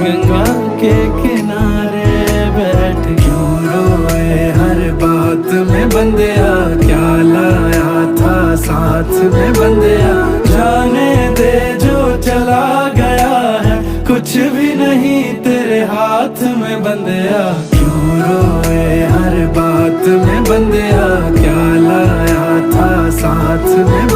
गंगा के किनारे बैठ क्यों रोए हर बात में बंदिया, क्या लाया था साथ में बंदिया। जाने दे जो चला गया है, कुछ भी नहीं तेरे हाथ में बंदिया। क्यों रोए हर बात में बंदिया, क्या लाया था साथ में